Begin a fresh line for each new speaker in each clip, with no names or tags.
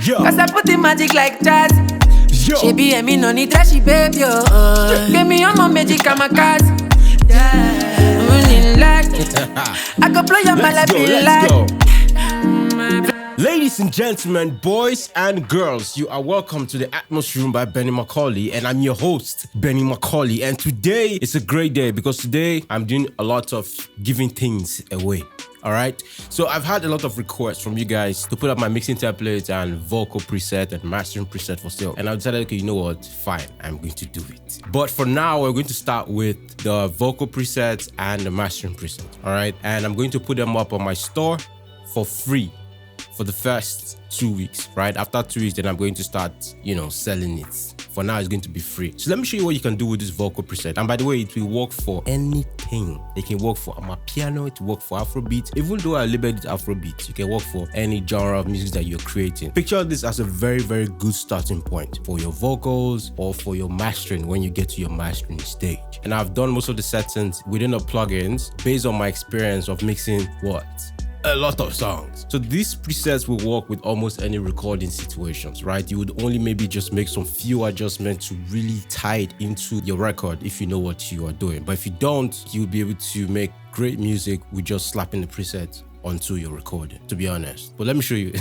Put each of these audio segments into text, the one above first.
Yo.
Cause I put the magic like jazz.
Yo.
She be a me no need trashy baby. Give me your mom magic kamikaze. Yeah. Running like I go blow your
Let's go,
malapi
let's
like.
go. Ladies and gentlemen, boys and girls, you are welcome to the Atmos Room by Benny Macaulay, and I'm your host, Benny Macaulay. And today is a great day because today I'm doing a lot of giving things away. All right, so I've had a lot of requests from you guys to put up my mixing templates and vocal preset and mastering preset for sale, and I decided, okay, you know what, fine, I'm going to do it. But for now, we're going to start with the vocal presets and the mastering preset. All right, and I'm going to put them up on my store for free for the first 2 weeks. Right after 2 weeks, then I'm going to start, selling it. For now, it's going to be free. So let me show you what you can do with this vocal preset. And by the way, it will work for anything. It can work for Amapiano, it will work for Afrobeat. Even though I labeled it Afrobeat, you can work for any genre of music that you're creating. Picture this as a very, very good starting point for your vocals or for your mastering when you get to your mastering stage. And I've done most of the settings within the plugins based on my experience of mixing a lot of songs. So these presets will work with almost any recording situations, right? You would only maybe just make some few adjustments to really tie it into your record if you know what you are doing. But if you don't, you'll be able to make great music with just slapping the preset onto your recording, to be honest. But let me show you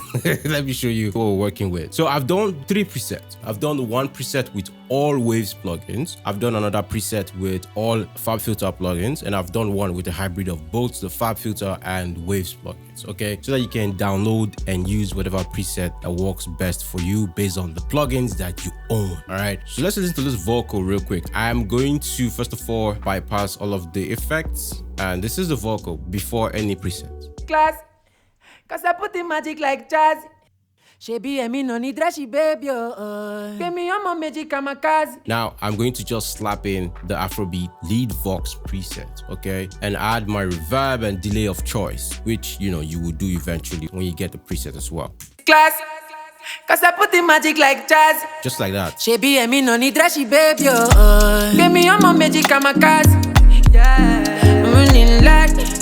let me show you what we're working with. So I've done 3 presets. I've done one preset with all Waves plugins. I've done another preset with all FabFilter plugins, and I've done one with a hybrid of both the FabFilter and Waves plugins, okay? So that you can download and use whatever preset that works best for you based on the plugins that you own. All right, so let's listen to this vocal real quick. I'm going to first of all bypass all of the effects, and this is the vocal before any preset.
Class, cause I put the magic like jazz. She be a me no need trashy baby. Give me your mom magic kamikaze.
Now I'm going to just slap in the Afrobeat lead vox preset, okay, and add my reverb and delay of choice, which you will do eventually when you get the preset as well.
Class, cause I put the magic like jazz.
Just like that.
She be a me no need trashy baby. Give me your mom magic kamikaze. Yeah, running like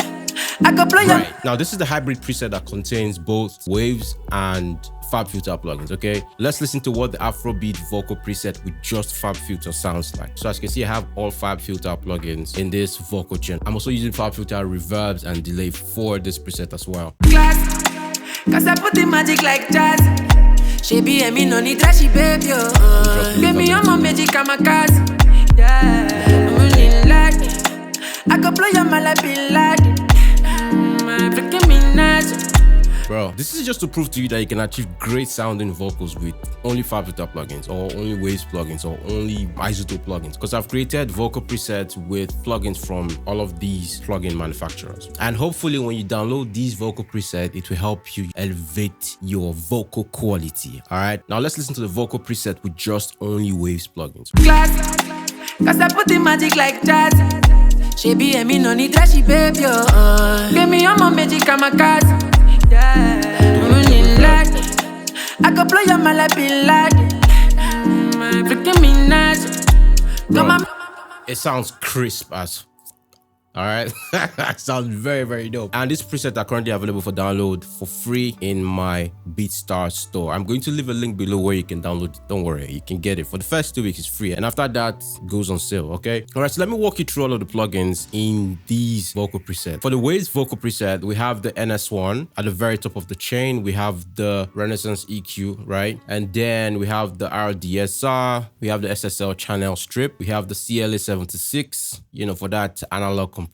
I go blow your.
Right, now this is the hybrid preset that contains both Waves and FabFilter plugins, okay? Let's listen to what the Afrobeat vocal preset with just FabFilter sounds like. So as you can see, I have all FabFilter plugins in this vocal chain. I'm also using FabFilter reverbs and delay for this preset as well.
Class, cause I put the magic like jazz. She be a me no need trashy baby. Give me your mom magic kamikaze. Yeah, I'm running like I go blow your malapi like.
Bro, this is just to prove to you that you can achieve great sounding vocals with only FabFilter plugins or only Waves plugins or only Isotope plugins, because I've created vocal presets with plugins from all of these plugin manufacturers. And hopefully when you download these vocal presets, it will help you elevate your vocal quality. All right, now let's listen to the vocal preset with just only Waves plugins.
Class, cause I put the magic like jazz. She be a me no need trashy baby. Give me your mom magic kamikaze. Yeah, running like I go blow your malapi like. Freaking me nice.
Bro, it sounds crisp as. All right, sounds very, very dope. And these presets are currently available for download for free in my BeatStar store. I'm going to leave a link below where you can download it. Don't worry, you can get it. For the first 2 weeks, it's free. And after that, it goes on sale, okay? All right, so let me walk you through all of the plugins in these vocal presets. For the Waves vocal preset, we have the NS1 at the very top of the chain. We have the Renaissance EQ, right? And then we have the RDSR. We have the SSL channel strip. We have the CLA76, for that analog compression.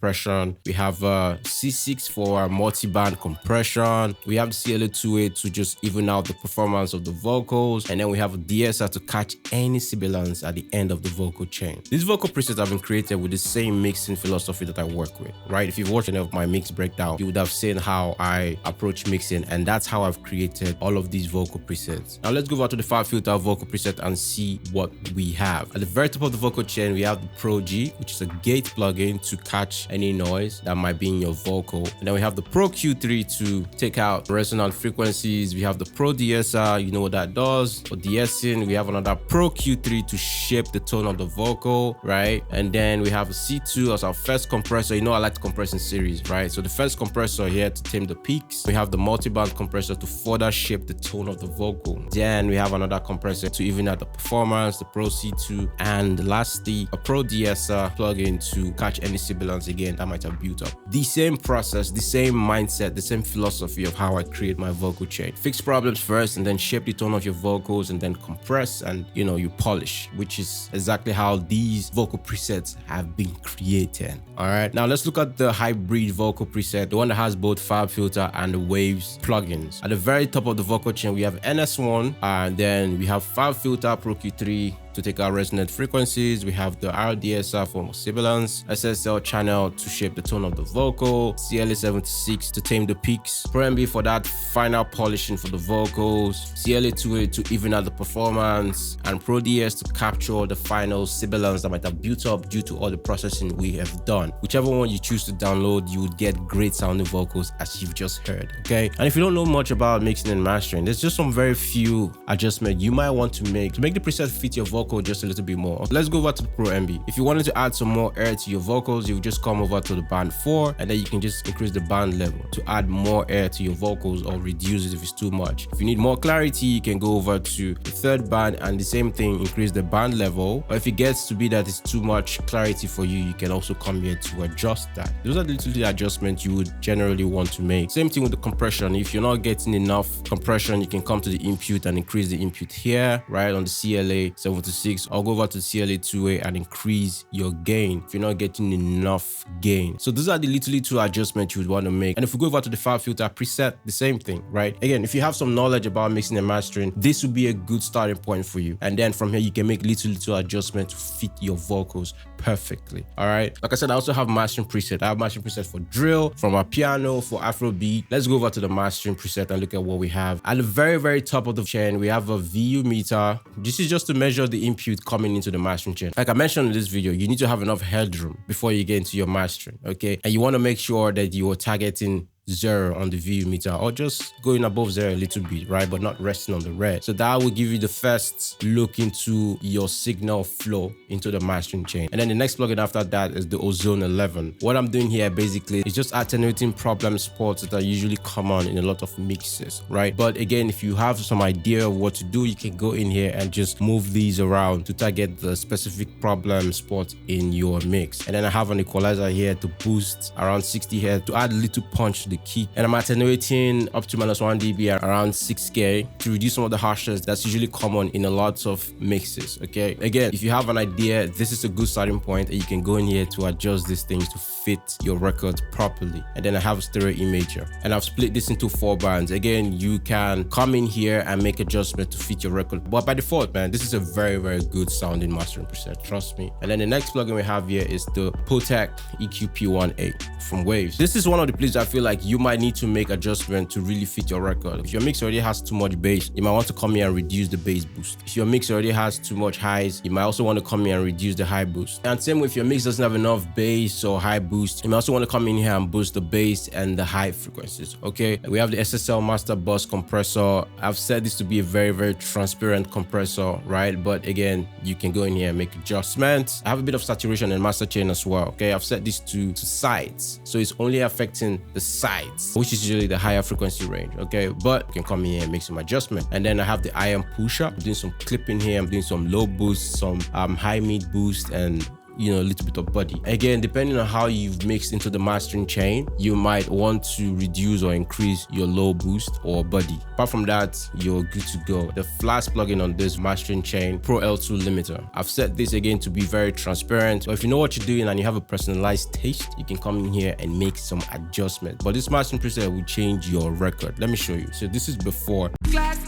We have C6 for our multi-band compression. We have the CLA28 to just even out the performance of the vocals. And then we have a DSR to catch any sibilance at the end of the vocal chain. These vocal presets have been created with the same mixing philosophy that I work with, right? If you've watched any of my mix breakdown, you would have seen how I approach mixing, and that's how I've created all of these vocal presets. Now let's go over to the FabFilter vocal preset and see what we have. At the very top of the vocal chain, we have the Pro G, which is a gate plugin to catch catch any noise that might be in your vocal. And then we have the Pro Q3 to take out resonant frequencies. We have the Pro DSR, you know what that does for de-essing. We have another Pro Q3 to shape the tone of the vocal, right? And then we have a C2 as our first compressor. You know I like to compress in series, right? So the first compressor here to tame the peaks. We have the multi-band compressor to further shape the tone of the vocal. Then we have another compressor to even out the performance, the Pro C2, and lastly a Pro DSR plugin to catch any sibilance again that might have built up. The same process, the same mindset, the same philosophy of how I create my vocal chain. Fix problems first and then shape the tone of your vocals and then compress and you polish, which is exactly how these vocal presets have been created. All right, now let's look at the hybrid vocal preset, the one that has both fab filter and the waves plugins. At the very top of the vocal chain we have NS1, and then we have fab filter Pro Q3 to take out resonant frequencies. We have the RDSR for sibilance, SSL channel to shape the tone of the vocal, CLA76 to tame the peaks, Pro MB for that final polishing for the vocals, CLA28 to even out the performance, and Pro DS to capture the final sibilance that might have built up due to all the processing we have done. Whichever one you choose to download, you would get great sounding vocals as you've just heard, okay? And if you don't know much about mixing and mastering, there's just some very few adjustments you might want to make the preset fit your vocal just a little bit more. Let's go over to the Pro MB. If you wanted to add some more air to your vocals, you just come over to the band 4 and then you can just increase the band level to add more air to your vocals or reduce it if it's too much. If you need more clarity, you can go over to the third band and the same thing, increase the band level. Or if it gets to be that it's too much clarity for you, you can also come here to adjust that. Those are the little adjustments you would generally want to make. Same thing with the compression. If you're not getting enough compression, you can come to the input and increase the input here, right on the CLA76. I'll go over to CLA2A and increase your gain if you're not getting enough gain. So those are the little adjustments you would want to make. And if we go over to the fab filter preset, the same thing, right? Again, if you have some knowledge about mixing and mastering, this would be a good starting point for you. And then from here, you can make little adjustments to fit your vocals perfectly. All right. Like I said, I also have mastering preset. I have mastering preset for drill, from our piano, for Afrobeat. Let's go over to the mastering preset and look at what we have. At the very top of the chain, we have a VU meter. This is just to measure the input coming into the mastering chain. Like I mentioned in this video, you need to have enough headroom before you get into your mastering, okay? And you want to make sure that you are targeting 0 on the VU meter or just going above 0 a little bit, right? But not resting on the red. So that will give you the first look into your signal flow into the mastering chain. And then the next plugin after that is the Ozone 11. What I'm doing here basically is just attenuating problem spots that are usually common in a lot of mixes, right? But again, if you have some idea of what to do, you can go in here and just move these around to target the specific problem spot in your mix. And then I have an equalizer here to boost around 60 Hz to add a little punch to the key, and I'm attenuating up to -1 dB around 6K to reduce some of the harshness that's usually common in a lot of mixes, okay? Again, if you have an idea, this is a good starting point and you can go in here to adjust these things to fit your record properly. And then I have a stereo imager and I've split this into 4 bands. Again, you can come in here and make adjustments to fit your record, but by default, man, this is a very good sounding mastering preset, trust me. And then the next plugin we have here is the Potec EQ-P1A from Waves. This is one of the places I feel like you might need to make adjustment to really fit your record. If your mix already has too much bass, you might want to come here and reduce the bass boost. If your mix already has too much highs, you might also want to come here and reduce the high boost. And same with if your mix doesn't have enough bass or high boost, you might also want to come in here and boost the bass and the high frequencies, okay? We have the SSL master bus compressor. I've set this to be a very transparent compressor, right? But again, you can go in here and make adjustments. I have a bit of saturation in master chain as well, okay? I've set this to sides, so it's only affecting the sides, which is usually the higher frequency range, okay? But you can come in here and make some adjustment. And then I have the IM pusher. I'm doing some clipping here. I'm doing some low boost, some high mid boost, and a little bit of body. Again, depending on how you've mixed into the mastering chain, you might want to reduce or increase your low boost or body. Apart from that, you're good to go. The last plugin on this mastering chain, Pro L2 limiter. I've set this again to be very transparent. So if you know what you're doing and you have a personalized taste, you can come in here and make some adjustments. But this mastering preset will change your record. Let me show you. So this is before.
Class,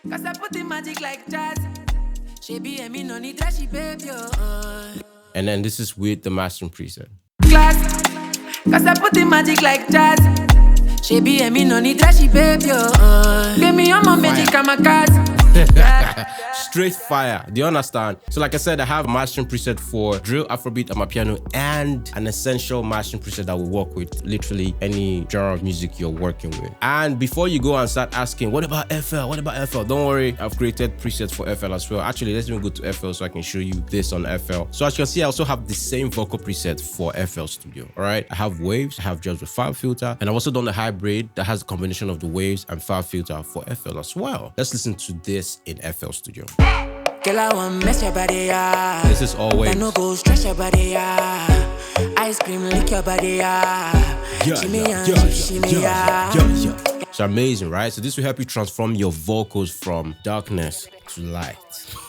'cause I put in magic like jazz. She be a me no need that she baby.
And then this is with the mastering preset.
Class, 'cause I put in magic like jazz. She be a me no need that she baby. Give me your mom magic, I'm a cat.
Straight fire. Do you understand? So like I said, I have a mastering preset for drill, Afrobeat, amapiano, and an essential mastering preset that will work with literally any genre of music you're working with. And before you go and start asking, what about FL? What about FL? Don't worry, I've created presets for FL as well. Actually, let's even go to FL so I can show you this on FL. So as you can see, I also have the same vocal preset for FL Studio. All right, I have waves, I have just with file filter, and I've also done the hybrid that has a combination of the waves and file filter for FL as well. Let's listen to this in FL Studio.
Girl, I want mess your body, yeah.
This is all waves.
I no go stretch your body, yeah. Ice cream lick your body, yeah.
It's amazing, right? So this will help you transform your vocals from darkness to light.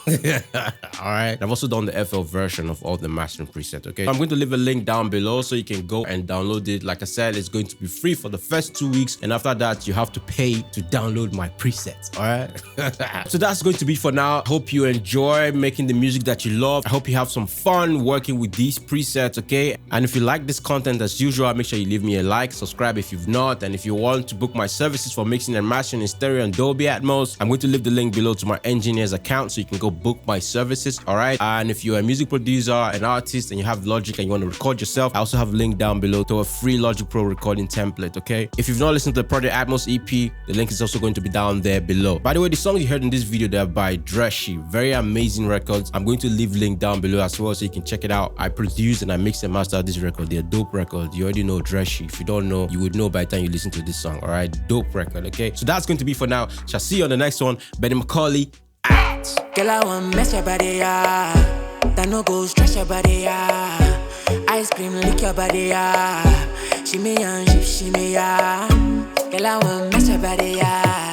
All right, I've also done the FL version of all the mastering presets. Okay, I'm going to leave a link down below so you can go and download it. Like I said, it's going to be free for the first 2 weeks, and after that you have to pay to download my presets. All right. So that's going to be for now. Hope you enjoy making the music that you love. I hope you have some fun working with these presets. Okay, and if you like this content as usual, make sure you leave me a like, subscribe if you've not, and if you want to book my services for mixing and mastering in stereo and Dolby Atmos, I'm going to leave the link below to my engineer's account so you can go book my services. All right, and if you're a music producer, an artist, and you have Logic and you want to record yourself, I also have a link down below to a free Logic Pro recording template. Okay, if you've not listened to the Project Atmos EP, the link is also going to be down there below. By the way, the songs you heard in this video, they're by Dreshy, very amazing records. I'm going to leave link down below as well so you can check it out. I produced and I mixed and mastered this record. They're dope records. You already know Dreshy. If you don't know, you would know by the time you listen to this song. All right, dope record. Okay, so that's going to be for now. Shall see you on the next one. Benny Macaulay out.
Girl, I want mess your body, yeah. That no go stretch your body, yeah. Ice cream lick your body, yeah. Shimmy and shimmy, yeah. Girl, I want mess your body, yeah.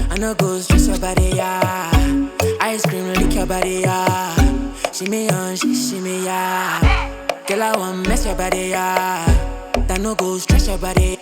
I no go stretch your body, yeah. Ice cream lick your body, yeah. Shimmy and shimmy, yeah. Girl, I want mess your body, yeah. That no go stretch your body.